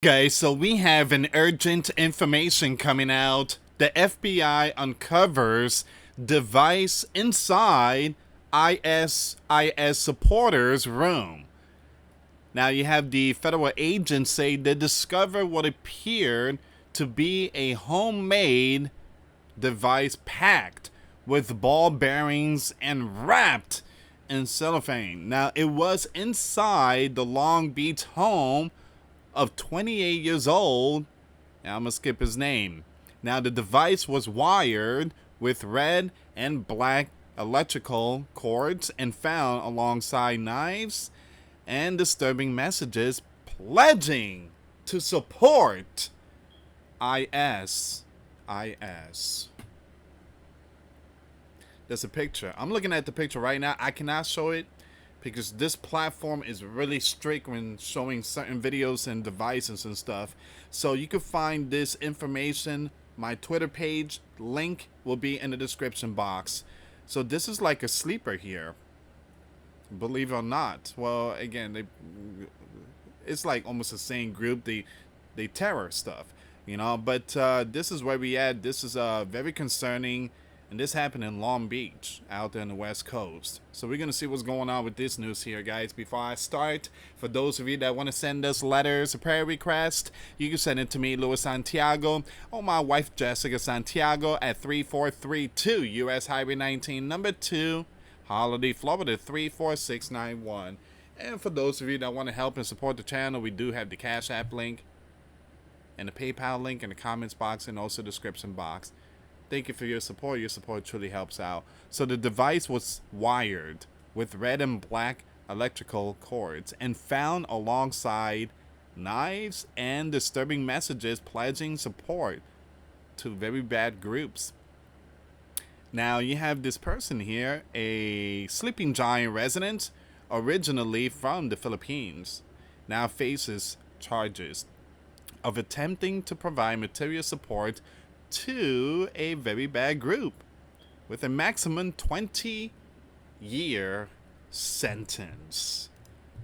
Guys, so we have an urgent information coming out. The FBI uncovers device inside ISIS supporters' room. Now you have the federal agents say they discovered what appeared to be a homemade device packed with ball bearings and wrapped in cellophane. Now it was inside the Long Beach home of 28 years old. Now I'm going to skip his name. Now the device was wired with red and black electrical cords and found alongside knives and disturbing messages pledging to support IS. There's a picture. I'm looking at the picture right now. I cannot show it because this platform is really strict when showing certain videos and devices and stuff. So you can find this information. My Twitter page link will be in the description box. So this is like a sleeper here, believe it or not. Well, again, it's like almost the same group. They terror stuff, you know. But this is where we at. This is very concerning. And this happened in Long Beach, out there on the West Coast. So we're going to see what's going on with this news here, guys. Before I start, for those of you that want to send us letters, a prayer request, you can send it to me, US Santiago, or my wife, Jessica Santiago, at 3432 US Highway 19, number 2, Holiday, Florida, 34691. And for those of you that want to help and support the channel, we do have the Cash App link and the PayPal link in the comments box and also the description box. Thank you for your support. Your support truly helps out. So the device was wired with red and black electrical cords and found alongside knives and disturbing messages pledging support to very bad groups. Now you have this person here, a Sleeping Giant resident, originally from the Philippines, now faces charges of attempting to provide material support to a very bad group with a maximum 20-year sentence.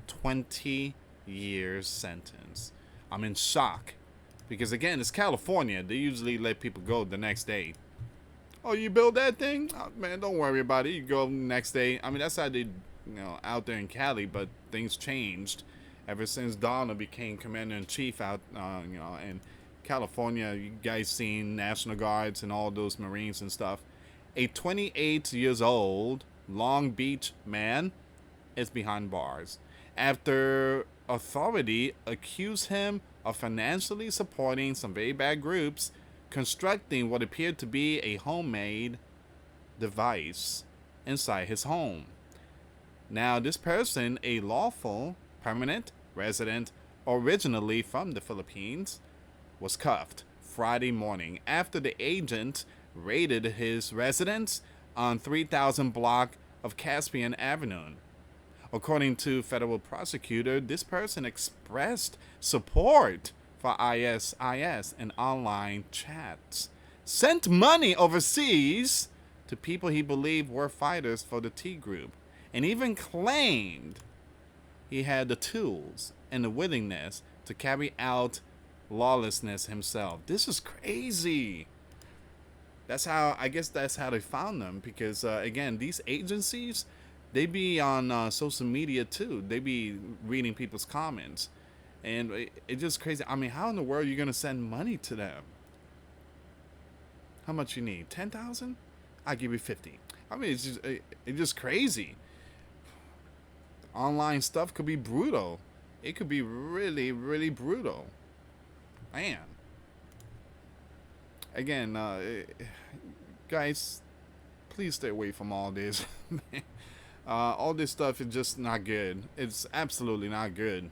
20 years sentence. I'm in shock because, again, it's California. They usually let people go the next day. Oh, you build that thing? Oh, man, don't worry about it. You go next day. I mean, that's how they, out there in Cali, but things changed ever since Donald became commander-in-chief out, and California. You guys seen National Guards and all those Marines and stuff. A 28 years old Long Beach man is behind bars after authority accused him of financially supporting some very bad groups constructing what appeared to be a homemade device inside his home. Now this person, a lawful permanent resident originally from the Philippines, was cuffed Friday morning after the agent raided his residence on 3000 block of Caspian Avenue. According to federal prosecutor, this person expressed support for ISIS in online chats, sent money overseas to people he believed were fighters for the T group, and even claimed he had the tools and the willingness to carry out lawlessness himself. This is crazy. I guess that's how they found them, because again, these agencies, they be on social media too. They be reading people's comments, and it's just crazy. I mean, how in the world are you gonna send money to them? How much you need? 10,000? I'll give you 50. I mean, it's just crazy. Online stuff could be brutal. It could be really, really brutal. Man. Again, guys, please stay away from all this. All this stuff is just not good. It's absolutely not good.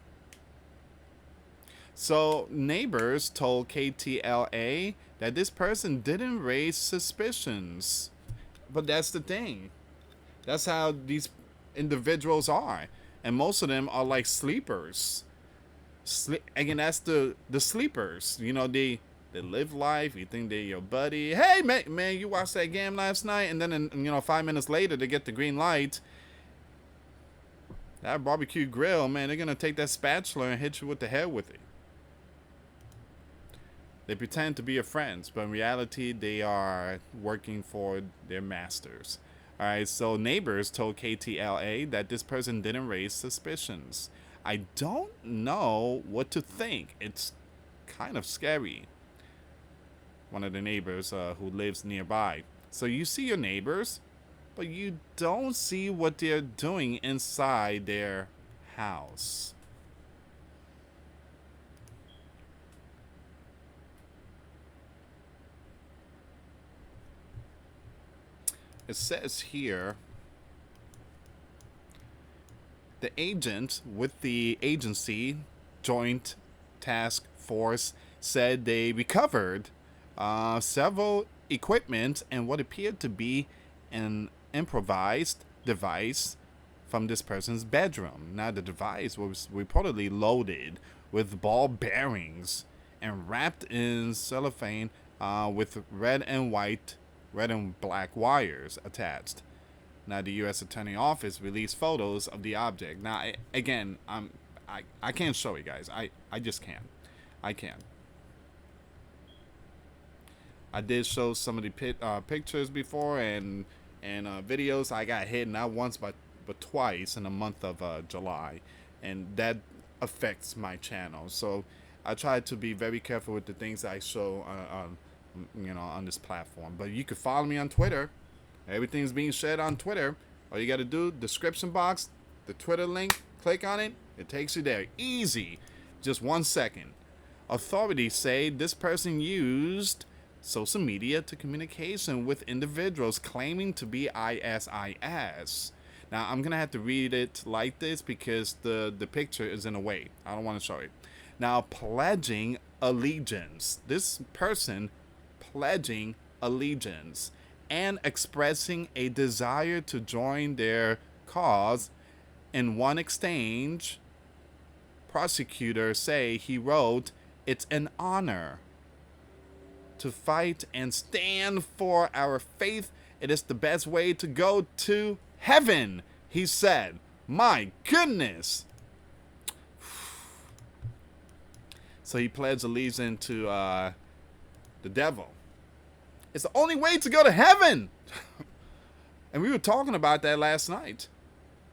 So neighbors told KTLA that this person didn't raise suspicions. But that's the thing. That's how these individuals are. And most of them are like sleepers. Again, that's the sleepers. They live life. You think they're your buddy. Hey, man, you watched that game last night? And then, 5 minutes later, they get the green light. That barbecue grill, man, they're going to take that spatula and hit you with the head with it. They pretend to be your friends, but in reality, they are working for their masters. All right, so neighbors told KTLA that this person didn't raise suspicions. I don't know what to think. It's kind of scary. One of the neighbors who lives nearby. So you see your neighbors, but you don't see what they're doing inside their house. It says here the agent with the agency joint task force said they recovered several equipment and what appeared to be an improvised device from this person's bedroom. Now, the device was reportedly loaded with ball bearings and wrapped in cellophane with red and black wires attached. Now, the U.S. Attorney Office released photos of the object. Now, again, I can't show you guys. I just can't. I can't. I did show some of the pictures before and videos. I got hit not once but twice in the month of July, and that affects my channel. So I try to be very careful with the things I show on this platform. But you can follow me on Twitter. Everything's being shared on Twitter. All you got to do, description box, the Twitter link, click on it. It takes you there. Easy. Just 1 second. Authorities say this person used social media to communication with individuals claiming to be ISIS. Now, I'm going to have to read it like this because the picture is in a way. I don't want to show it. Now, pledging allegiance. This person pledging allegiance and expressing a desire to join their cause. In one exchange, prosecutors say he wrote, "It's an honor to fight and stand for our faith. It is the best way to go to heaven," he said. My goodness. So he pledged allegiance to the devil. It's the only way to go to heaven. And we were talking about that last night.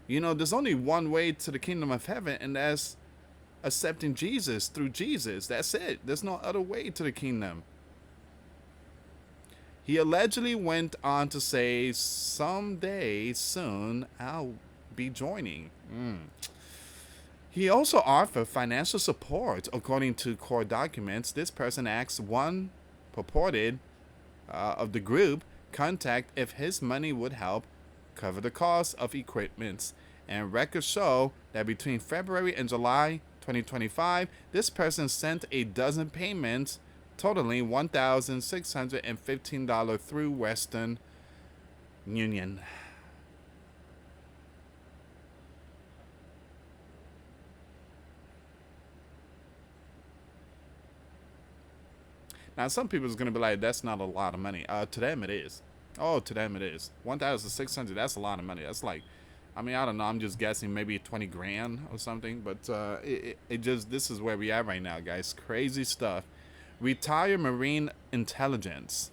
You know, there's only one way to the kingdom of heaven, and that's accepting Jesus through Jesus. That's it. There's no other way to the kingdom. He allegedly went on to say, "Someday soon I'll be joining." He also offered financial support. According to court documents, this person asked one purported of the group contact if his money would help cover the cost of equipment. And records show that between February and July 2025, this person sent a dozen payments totaling $1,615 through Western Union. Now, some people is going to be like, that's not a lot of money. To them, it is. Oh, to them, it is. 1,600, that's a lot of money. That's like, I mean, I don't know. I'm just guessing maybe 20 grand or something. But it just, this is where we are right now, guys. Crazy stuff. Retired Marine Intelligence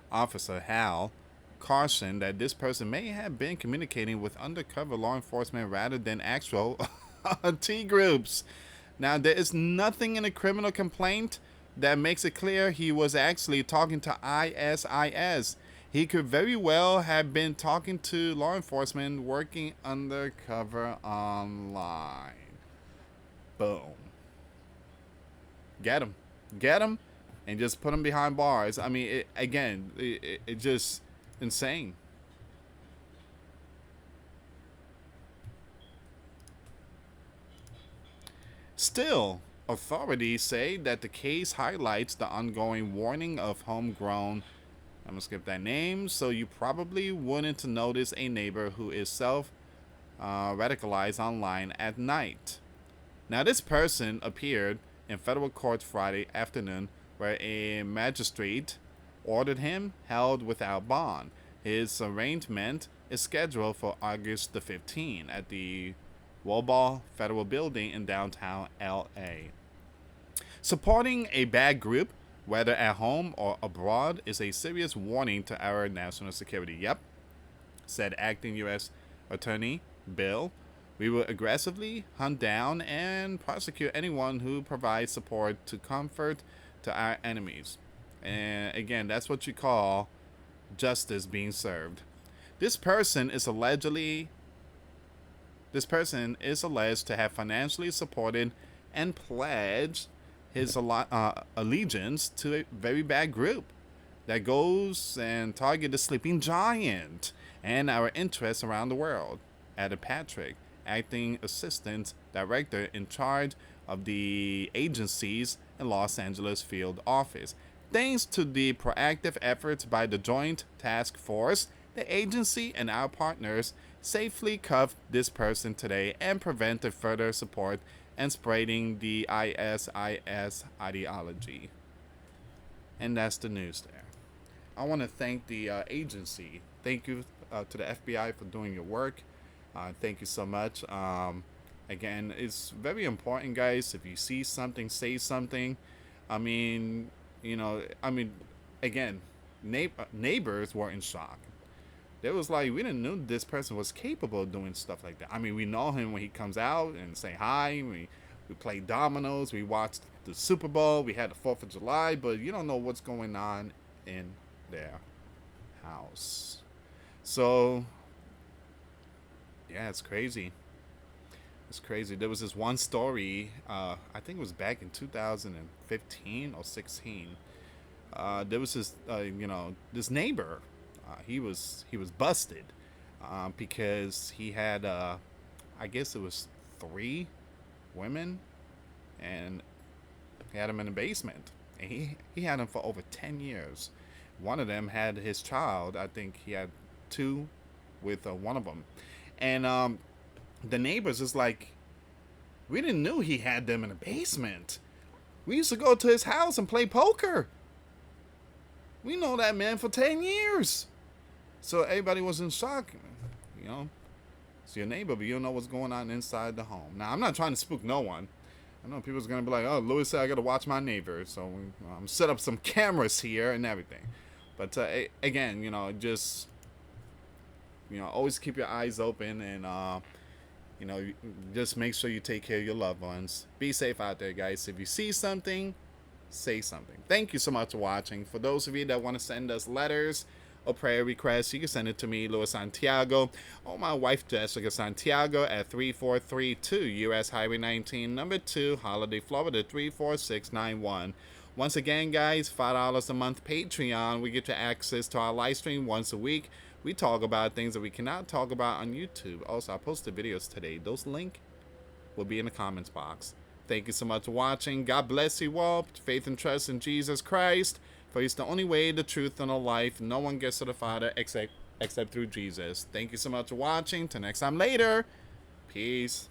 Officer Hal cautioned that this person may have been communicating with undercover law enforcement rather than actual T groups. Now, there is nothing in a criminal complaint that makes it clear he was actually talking to ISIS. He could very well have been talking to law enforcement working undercover online. Boom. Get him. Get him and just put him behind bars. I mean, it just insane. Still, authorities say that the case highlights the ongoing warning of homegrown, I'm going to skip that name, so you probably wouldn't notice a neighbor who is self-radicalized online at night. Now, this person appeared in federal court Friday afternoon where a magistrate ordered him held without bond. His arraignment is scheduled for August the 15th at the Woball Federal Building in downtown LA. Supporting a bad group, whether at home or abroad, is a serious warning to our national security. Yep, said acting U.S. Attorney Bill. We will aggressively hunt down and prosecute anyone who provides support to comfort to our enemies. And again, that's what you call justice being served. This person is allegedly this person is alleged to have financially supported and pledged his allegiance to a very bad group that goes and target the sleeping giant and our interests around the world, added Patrick, acting assistant director in charge of the agency's in Los Angeles field office. Thanks to the proactive efforts by the Joint Task Force, the agency and our partners safely cuffed this person today and prevented further support and spreading the ISIS ideology. And that's the news there. I want to thank the agency. Thank you to the FBI for doing your work. Thank you so much. Again, it's very important, guys. If you see something, say something. I mean, again, neighbors were in shock. They was like, we didn't know this person was capable of doing stuff like that. I mean, we know him when he comes out and say hi. We play dominoes. We watched the Super Bowl. We had the 4th of July. But you don't know what's going on in their house. So, yeah, it's crazy. It's crazy. There was this one story, I think it was back in 2015 or 16. There was this, this neighbor. He was busted because he had, I guess it was 3 women, and he had them in the basement. And he had them for over 10 years. One of them had his child. I think he had 2 with one of them. And the neighbors is like, we didn't know he had them in the basement. We used to go to his house and play poker. We know that man for 10 years. So everybody was in shock. It's your neighbor, but you don't know what's going on inside the home. Now, I'm not trying to spook no one. I know people's going to be like, oh, Louis said I got to watch my neighbor. So I'm set up some cameras here and everything. But again, just, always keep your eyes open and, just make sure you take care of your loved ones. Be safe out there, guys. If you see something, say something. Thank you so much for watching. For those of you that want to send us letters or prayer requests, you can send it to me, Louis Santiago, or my wife, Jessica Santiago, at 3432 US Highway 19, number 2, Holiday, Florida, 34691. Once again, guys, $5 a month Patreon. We get you access to our live stream once a week. We talk about things that we cannot talk about on YouTube. Also, I posted videos today. Those links will be in the comments box. Thank you so much for watching. God bless you all. Faith and trust in Jesus Christ. For he's the only way, the truth, and the life. No one gets to the Father except through Jesus. Thank you so much for watching. Till next time later. Peace.